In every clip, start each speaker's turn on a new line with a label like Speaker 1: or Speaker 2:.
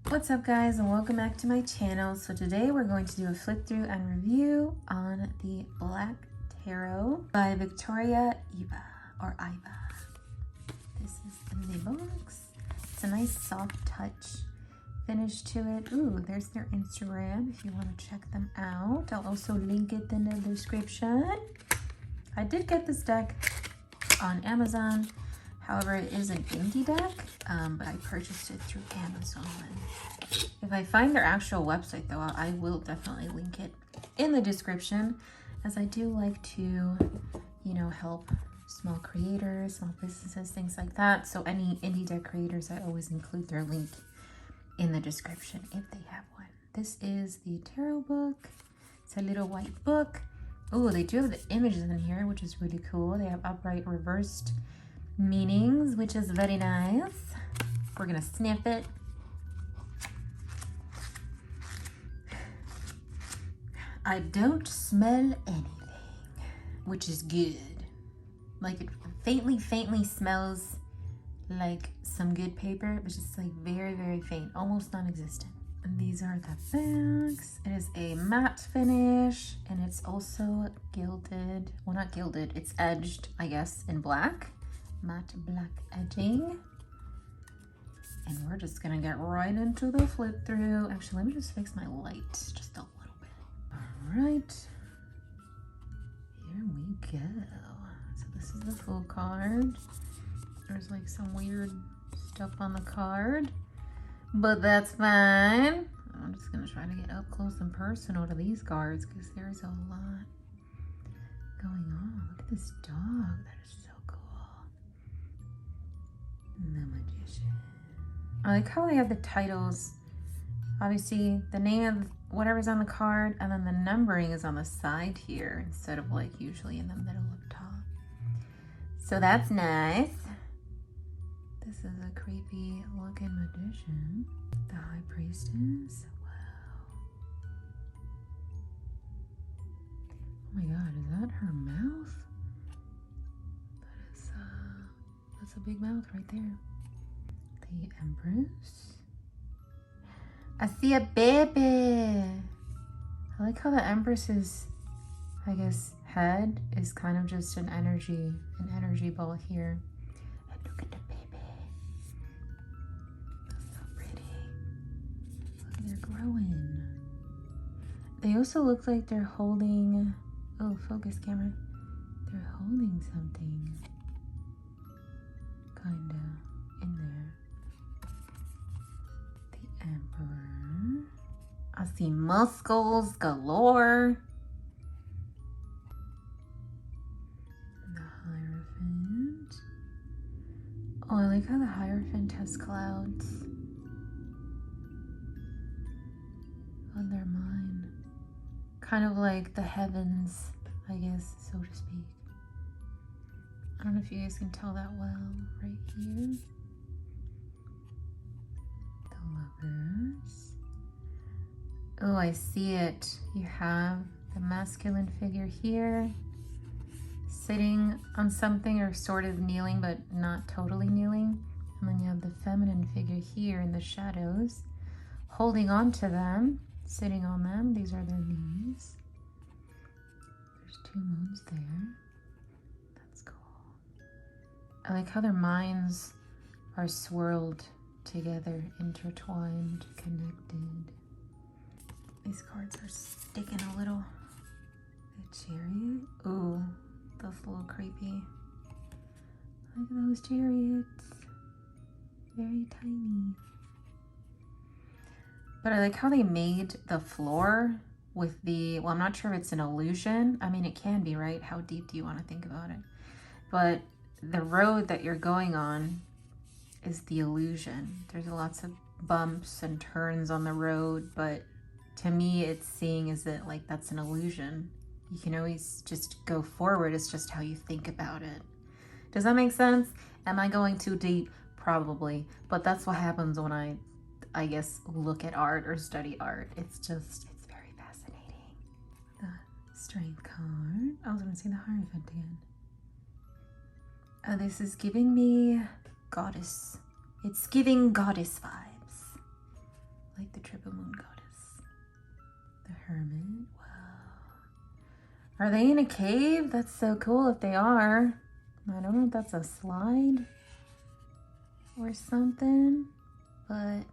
Speaker 1: What's up guys, and welcome back to my channel. So today we're going to do a flip through and review on the Black Tarot by Victoria Eva or Iva. This is the box. It's a nice soft touch finish to it. Ooh, there's their Instagram if you want to check them out. I'll also link it in the description. I did get this deck on Amazon. However, it is an indie deck, but I purchased it through Amazon. If I find their actual website though, I will definitely link it in the description, as I do like to, you know, help small creators, small businesses, things like that. So any indie deck creators, I always include their link in the description if they have one. This is the tarot book. It's a little white book. Oh, they do have the images in here, which is really cool. They have upright, reversed meanings, which is very nice. We're gonna sniff it. I don't smell anything, which is good. Like, it faintly smells like some good paper, but just like very faint, almost non-existent. And these are the backs. It is a matte finish, and it's also gilded. Well, not gilded, it's edged, I guess, in black. Matte black edging. And we're just gonna get right into the flip through. Actually, let me just fix my light just a little bit. All right, here we go. So this is the full card. There's like some weird stuff on the card, but that's fine. I'm just gonna try to get up close and personal to these cards because there's a lot going on. Look at this dog. That is so cool. The Magician. I like how they have the titles. Obviously, the name of whatever's on the card, and then the numbering is on the side here instead of like usually in the middle up top. So that's nice. This is a creepy looking magician. The High Priestess. Wow. Oh my god, is that her mouth? That's a big mouth right there. The Empress. I see a baby. I like how the Empress's, I guess, head is kind of just an energy ball here. And look at the baby. That's so pretty. Look, they're growing. They also look like they're holding, oh, focus camera. They're holding something. Kinda in there. The Emperor. I see muscles galore. The Hierophant. Oh, I like how the Hierophant has clouds on their mind. Kind of like the heavens, I guess, so to speak. I don't know if you guys can tell that well right here. The Lovers. Oh, I see it. You have the masculine figure here, sitting on something or sort of kneeling, but not totally kneeling. And then you have the feminine figure here in the shadows, holding on to them, sitting on them. These are their knees. There's two moons there. I like how their minds are swirled together, intertwined, connected. These cards are sticking a little. The Chariot. Ooh, that's a little creepy. Look at those chariots. Very tiny. But I like how they made the floor with the, well, I'm not sure if it's an illusion. I mean, it can be, right? How deep do you want to think about it? But the road that you're going on is the illusion. There's lots of bumps and turns on the road, but to me it's seeing as that like that's an illusion. You can always just go forward. It's just how you think about it. Does that make sense? Am I going too deep? Probably, but that's what happens when I guess look at art or study art. It's very fascinating. The Strength card. I was gonna say the Hierophant again. This is giving me goddess. It's giving goddess vibes. like the triple moon goddess. The hermit. Wow. Are they in a cave? That's so cool if they are. I don't know if that's a slide or something, but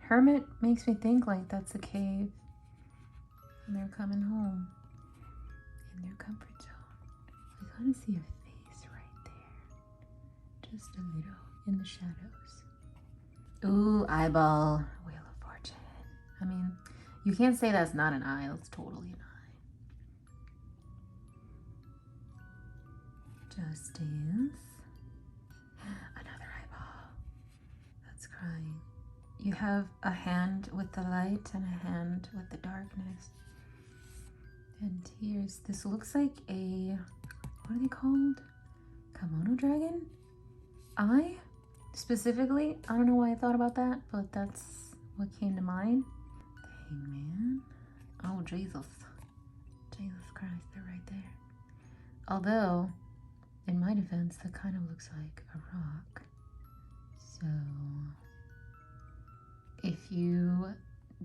Speaker 1: hermit makes me think like that's a cave and they're coming home in their comfort zone. I kind of see a face right there, just a little in the shadows. Ooh, eyeball, Wheel of Fortune. I mean, you can't say that's not an eye. That's totally an eye. Justice. Another eyeball. That's crying. You have a hand with the light and a hand with the darkness. And tears. This looks like a, what are they called? Kimono dragon? Eye? Specifically, I don't know why I thought about that, but that's what came to mind. The Hangman. Oh, Jesus. Jesus Christ, they're right there. Although, in my defense, that kind of looks like a rock. So, if you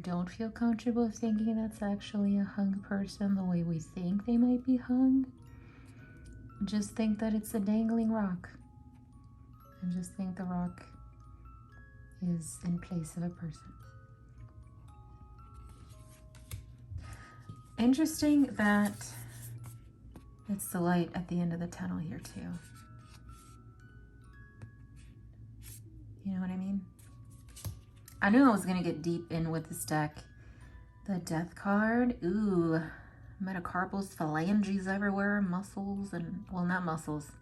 Speaker 1: don't feel comfortable thinking that's actually a hung person the way we think they might be hung, just think that it's a dangling rock. And just think the rock is in place of a person. Interesting that it's the light at the end of the tunnel here too. You know what I mean? I knew I was gonna get deep in with this deck. The death card, ooh, metacarpals, phalanges everywhere, muscles and, well, not muscles,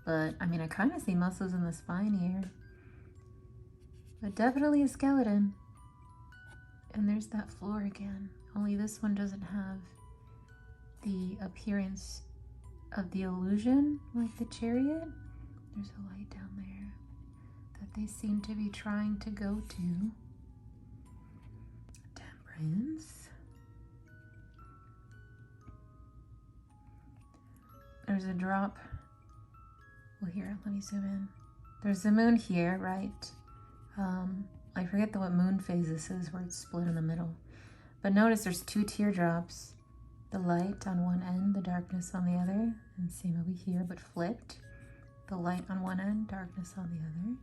Speaker 1: but I mean, I kind of see muscles in the spine here, but definitely a skeleton. And there's that floor again, only this one doesn't have the appearance of the illusion like the chariot. There's a light down there that they seem to be trying to go to. Temperance. There's a drop. Well, here, let me zoom in. There's the moon here, right? I forget what moon phase this is, where it's split in the middle. But notice there's two teardrops. The light on one end, the darkness on the other. And same over here, but flipped. The light on one end, darkness on the other.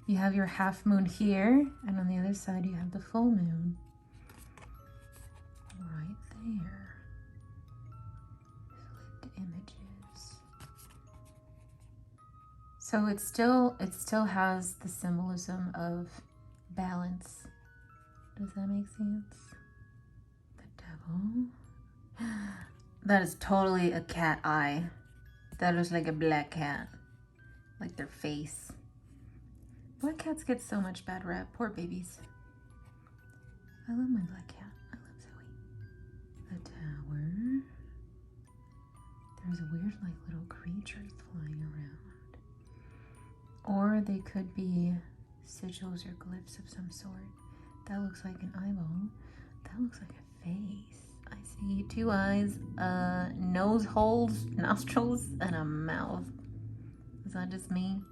Speaker 1: You have your half moon here, and on the other side you have the full moon. Right there. Flipped images. So it still has the symbolism of balance. Does that make sense? The devil. That is totally a cat eye. That is like a black cat. Like their face. Black cats get so much bad rep. Poor babies. I love my black cat. I love Zoe. The tower. There's weird like little creatures flying around. Or they could be sigils or glyphs of some sort. That looks like an eyeball. That looks like a face. I see two eyes, nose holes, nostrils, and a mouth. Is that just me?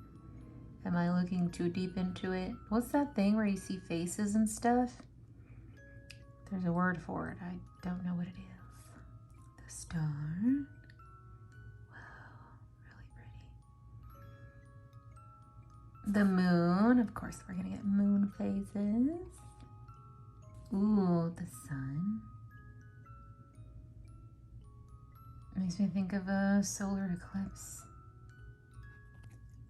Speaker 1: Am I looking too deep into it? What's that thing where you see faces and stuff? There's a word for it. I don't know what it is. The star. Wow, really pretty. The moon. Of course, we're gonna get moon phases. Ooh, the sun. Makes me think of a solar eclipse.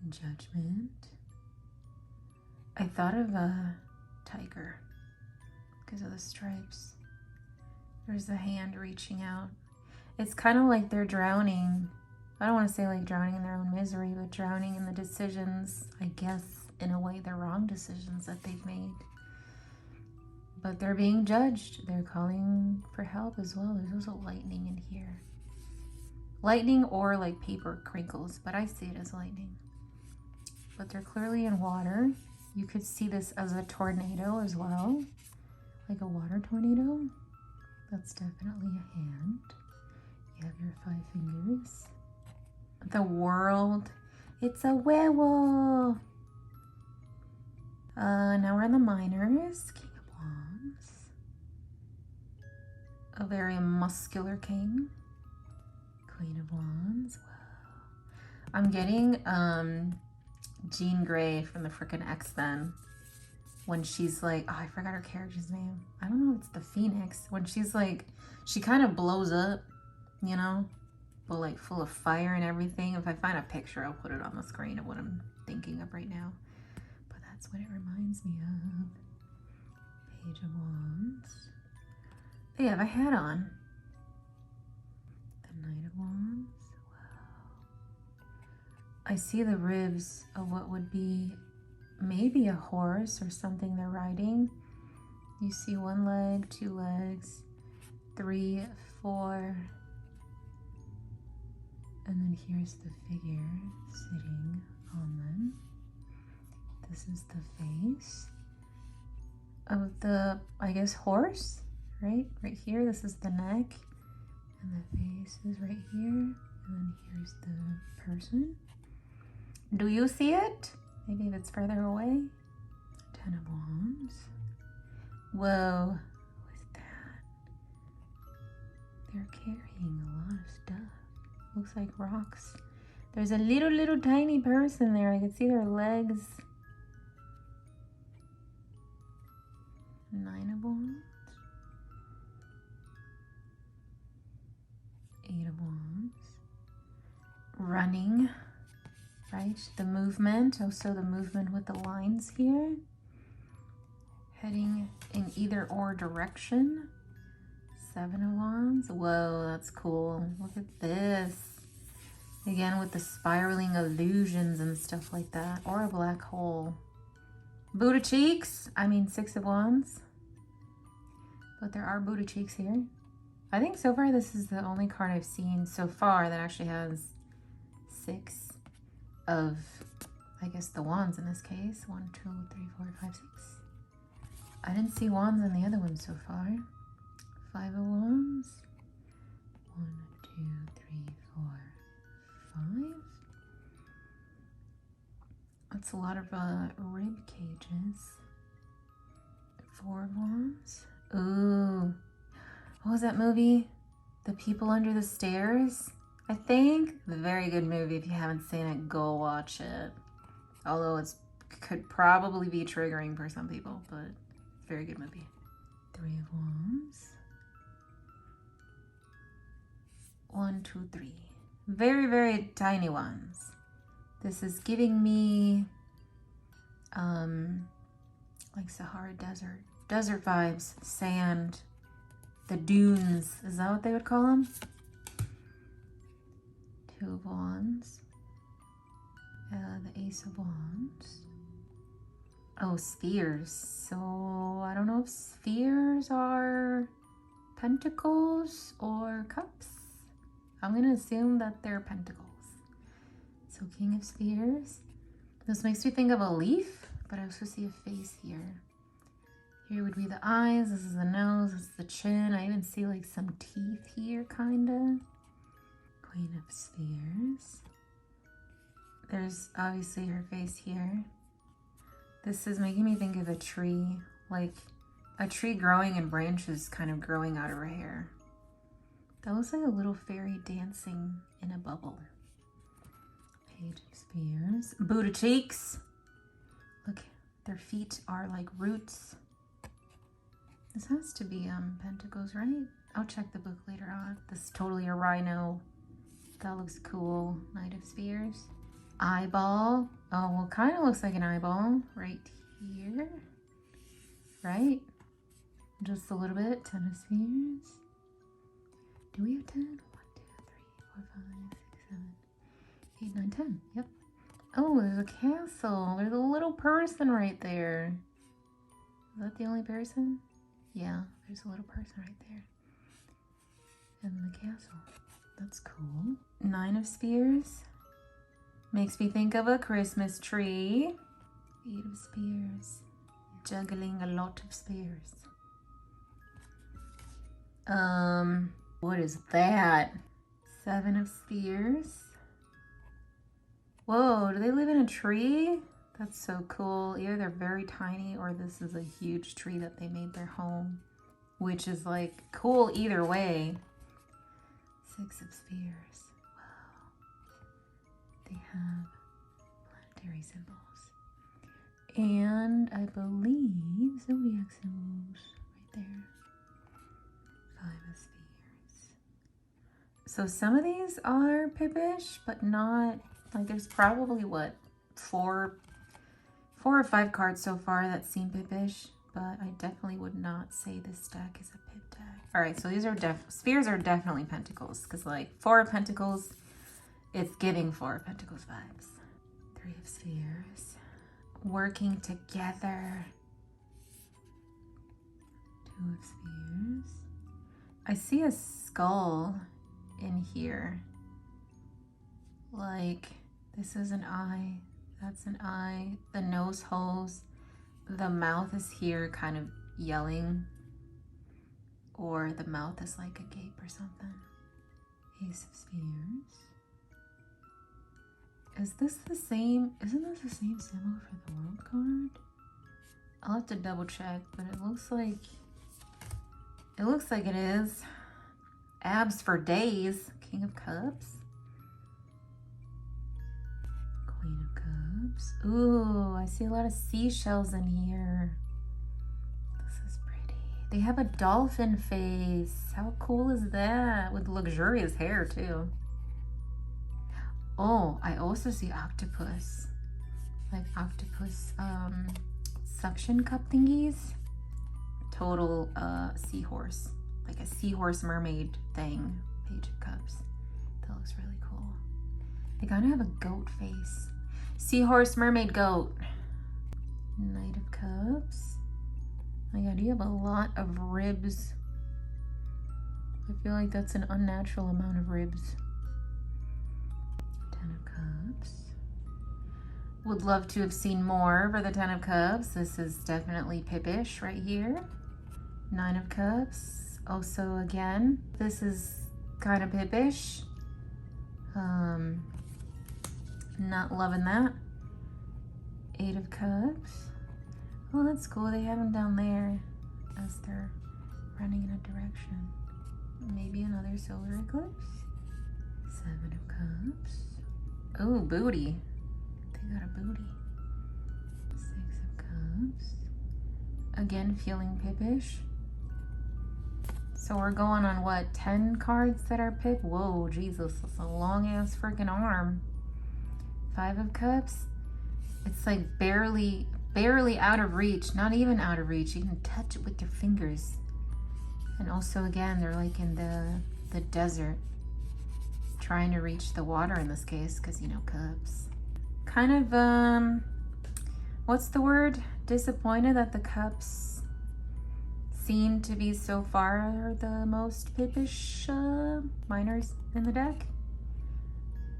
Speaker 1: Judgment. I thought of a tiger because of the stripes. There's the hand reaching out. It's kind of like they're drowning. I don't want to say like drowning in their own misery, but drowning in the decisions, I guess, in a way, the wrong decisions that they've made. But they're being judged. They're calling for help as well. There's also lightning in here. Lightning or like paper crinkles, but I see it as lightning. But they're clearly in water. You could see this as a tornado as well, like a water tornado. That's definitely a hand. You have your 5 fingers. The world. It's a werewolf. Now we're in the minors. King of Wands. A very muscular king. Queen of Wands. Wow. I'm getting Jean Grey from the frickin' X-Men. When she's like, oh, I forgot her character's name. I don't know if it's the Phoenix. When she's like, she kind of blows up, you know? But like full of fire and everything. If I find a picture, I'll put it on the screen of what I'm thinking of right now. But that's what it reminds me of. Page of Wands. They have a hat on. The Knight of Wands. Wow. I see the ribs of what would be maybe a horse or something they're riding. You see one leg, two legs, 3, 4. And then here's the figure sitting on them. This is the face of the, I guess, horse, right? Right here, this is the neck. And the face is right here. And then here's the person. Do you see it? Maybe if it's further away. 10 of Wands. Whoa, what's that? They're carrying a lot of stuff. Looks like rocks. There's a little tiny person there. I can see their legs. 9 of Wands. 8 of Wands. Running. Right, the movement, also the movement with the lines here. Heading in either or direction. 7 of Wands. Whoa, that's cool. Look at this. Again, with the spiraling illusions and stuff like that. Or a black hole. Buddha cheeks. I mean, 6 of Wands. But there are Buddha cheeks here. I think so far this is the only card I've seen so far that actually has 6 of, I guess, the wands in this case. 1, 2, 3, 4, 5, 6. I didn't see wands in the other one so far. 5 of Wands. 1, 2, 3, 4, 5. That's a lot of rib cages. 4 of Wands. Ooh. What was that movie? The People Under the Stairs? I think. A very good movie. If you haven't seen it, go watch it. Although it could probably be triggering for some people, but very good movie. 3 of Wands. 1, 2, 3. Very tiny ones. This is giving me like Sahara desert vibes, sand, the dunes. Is that what they would call them? 2 of Wands. The Ace of Wands. Oh, spheres. So I don't know if spheres are pentacles or cups. I'm gonna assume that they're pentacles. So King of Spheres. This makes me think of a leaf, but I also see a face here. Here would be the eyes, this is the nose, this is the chin. I even see like some teeth here, kinda. Queen of Spheres. There's obviously her face here. This is making me think of a tree, like a tree growing and branches kind of growing out of her hair. That looks like a little fairy dancing in a bubble. Page of Spheres. Buddha cheeks. Look, their feet are like roots. This has to be pentacles, right? I'll check the book later on. This is totally a rhino. That looks cool. Knight of Spheres. Eyeball. Oh, well, kind of looks like an eyeball right here. Right? Just a little bit. 10 of Spheres. Do we have 10? 1, 2, 3, 4, 5, 6, 7, 8, 9, 10. Yep. Oh, there's a castle. There's a little person right there. Is that the only person? Yeah, there's a little person right there. And the castle. That's cool. 9 of Spheres. Makes me think of a Christmas tree. 8 of Spears. Juggling a lot of spears. What is that? 7 of Spears. Whoa, do they live in a tree? That's so cool. Either they're very tiny or this is a huge tree that they made their home, which is like cool either way. 6 of Spheres. Wow. They have planetary symbols. And I believe zodiac symbols right there. 5 of Spheres. So some of these are Pippish, but not, like there's probably what, 4 or 5 cards so far that seem Pippish, but I definitely would not say this deck is a Pip deck. All right, so these are Spheres are definitely Pentacles, because like 4 of Pentacles, it's giving 4 of Pentacles vibes. 3 of Spheres. Working together. 2 of Spheres. I see a skull in here. Like, this is an eye, that's an eye, the nose holes, the mouth is here kind of yelling, or the mouth is like a gape or something. Ace of Spheres. Is this the same? Isn't this the same symbol for the World card? I'll have to double check, but it looks like it is. Abs for days. King of Cups. Queen of Cups. Ooh, I see a lot of seashells in here. This is pretty. They have a dolphin face. How cool is that? With luxurious hair too. Oh, I also see octopus. Like octopus suction cup thingies. Total seahorse. Like a seahorse mermaid thing. Page of Cups. That looks really cool. They kind of have a goat face. Seahorse, mermaid, goat. Knight of Cups. Oh my god, you have a lot of ribs. I feel like that's an unnatural amount of ribs. 10 of Cups. Would love to have seen more for the 10 of Cups. This is definitely Pippish right here. 9 of Cups. Also, again, this is kind of Pippish. Not loving that. 8 of Cups. Oh, that's cool. They have them down there as they're running in a direction. Maybe another solar eclipse. 7 of Cups. Oh, booty. They got a booty. 6 of Cups. Again, feeling Pippish. So we're going on what, 10 cards that are Pip? Whoa, Jesus, that's a long ass freaking arm. 5 of Cups. It's like barely out of reach. Not even out of reach. You can touch it with your fingers. And also, again, they're like in the desert, trying to reach the water in this case, because, you know, cups. Kind of, what's the word? Disappointed that the cups seem to be so far the most Pippish minors in the deck.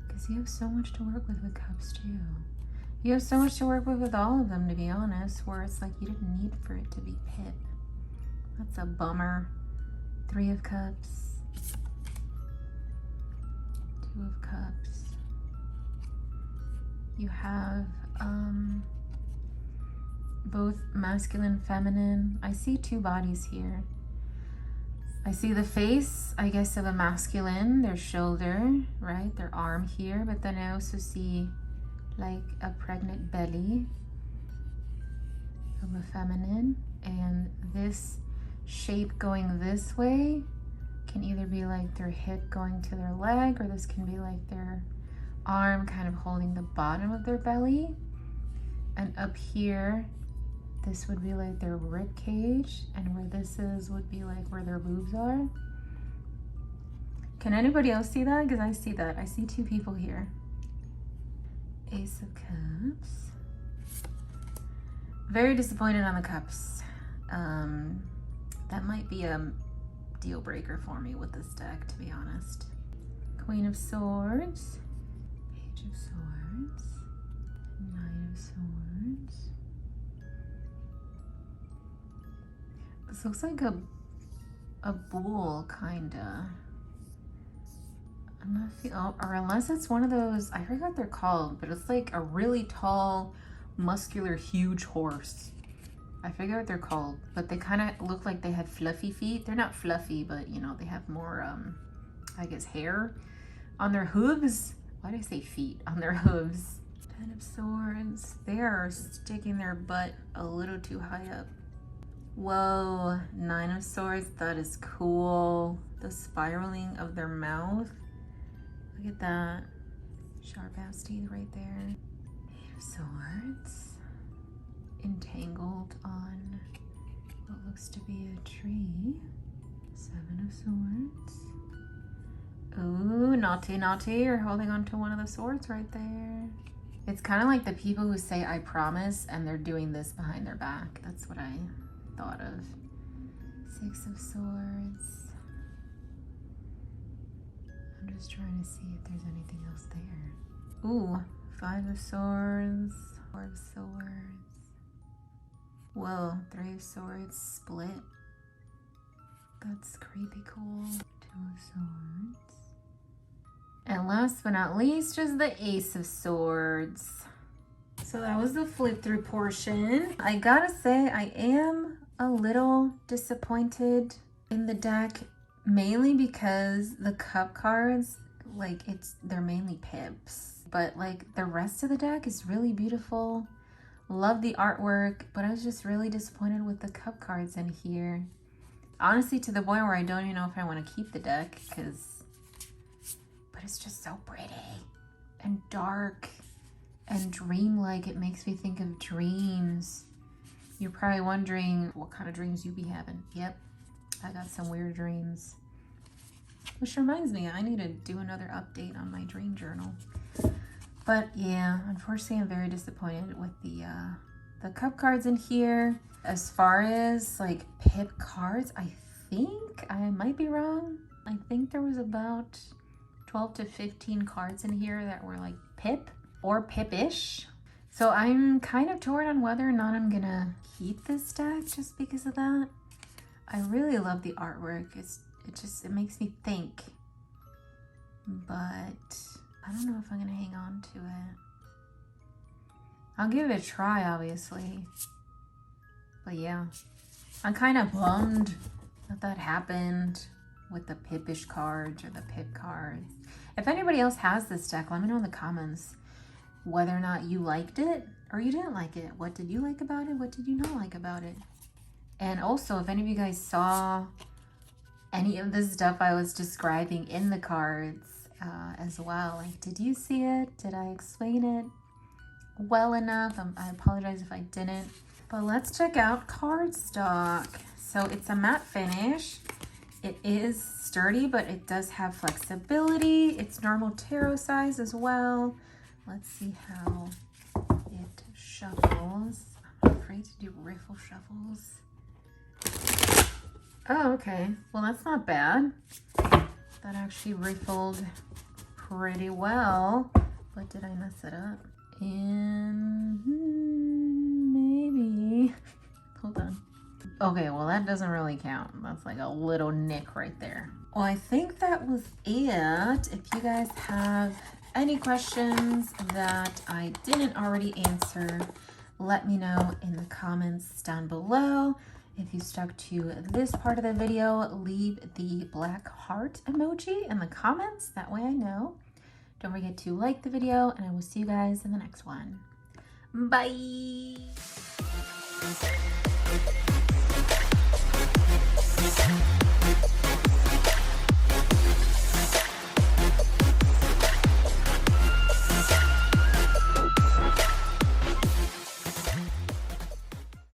Speaker 1: Because you have so much to work with cups too. You have so much to work with all of them, to be honest, where it's like you didn't need for it to be Pip. That's a bummer. 3 of Cups. 2 of Cups. You have both masculine, feminine. I see 2 bodies here. I see the face, I guess, of a masculine, their shoulder, right? Their arm here, but then I also see like a pregnant belly of a feminine, and this shape going this way can either be like their hip going to their leg, or this can be like their arm kind of holding the bottom of their belly, and up here this would be like their rib cage, and where this is would be like where their boobs are. Can anybody else see that? Because I see that. I see 2 people here. Ace of Cups. Very disappointed on the cups. That might be a deal breaker for me with this deck, to be honest. Queen of Swords. Page of Swords. Knight of Swords. This looks like a bull, kinda. I'm not feeling, or unless it's one of those, I forgot what they're called, but it's like a really tall muscular, huge horse. I forget what they're called, but they kind of look like they had fluffy feet. They're not fluffy, but you know, they have more, I guess, hair on their hooves. Why do I say feet? On their hooves. 10 of Swords. They are sticking their butt a little too high up. Whoa, 9 of Swords. That is cool. The spiraling of their mouth. Look at that. Sharp ass teeth right there. 8 of Swords. Entangled on what looks to be a tree. 7 of Swords. Ooh, naughty, naughty. You're holding on to one of the swords right there. It's kind of like the people who say, I promise, and they're doing this behind their back. That's what I thought of. 6 of Swords. I'm just trying to see if there's anything else there. Ooh, 5 of Swords. 4 of Swords. Whoa, 3 of Swords split. That's creepy cool. 2 of Swords. And last but not least is the Ace of Swords. So that was the flip through portion. I gotta say, I am a little disappointed in the deck, mainly because the cup cards, like they're mainly pips. But like the rest of the deck is really beautiful. Love the artwork, but I was just really disappointed with the cup cards in here. Honestly, to the point where I don't even know if I want to keep the deck, but it's just so pretty and dark and dreamlike. It makes me think of dreams. You're probably wondering what kind of dreams you be having. Yep, I got some weird dreams. Which reminds me, I need to do another update on my dream journal. But yeah, unfortunately, I'm very disappointed with the cup cards in here. As far as like pip cards, I think, I might be wrong. I think there was about 12 to 15 cards in here that were like pip or pip-ish. So I'm kind of torn on whether or not I'm gonna keep this deck just because of that. I really love the artwork. It makes me think. But I don't know if I'm gonna hang on to it. I'll give it a try, obviously. But yeah, I'm kind of bummed that happened with the pip-ish cards or the pip cards. If anybody else has this deck, let me know in the comments whether or not you liked it or you didn't like it. What did you like about it? What did you not like about it? And also, if any of you guys saw any of the stuff I was describing in the cards as well, like, did you see it? Did I explain it well enough? I apologize if I didn't. But let's check out cardstock. So it's a matte finish. It is sturdy, but it does have flexibility. It's normal tarot size as well. Let's see how it shuffles. I'm afraid to do riffle shuffles. Oh, okay. Well, that's not bad. That actually riffled pretty well. But did I mess it up? And maybe. Hold on. Okay, well, that doesn't really count. That's like a little nick right there. Well, I think that was it. If you guys have any questions that I didn't already answer, let me know in the comments down below. If you stuck to this part of the video, leave the black heart emoji in the comments. That way I know. Don't forget to like the video, and I will see you guys in the next one. Bye!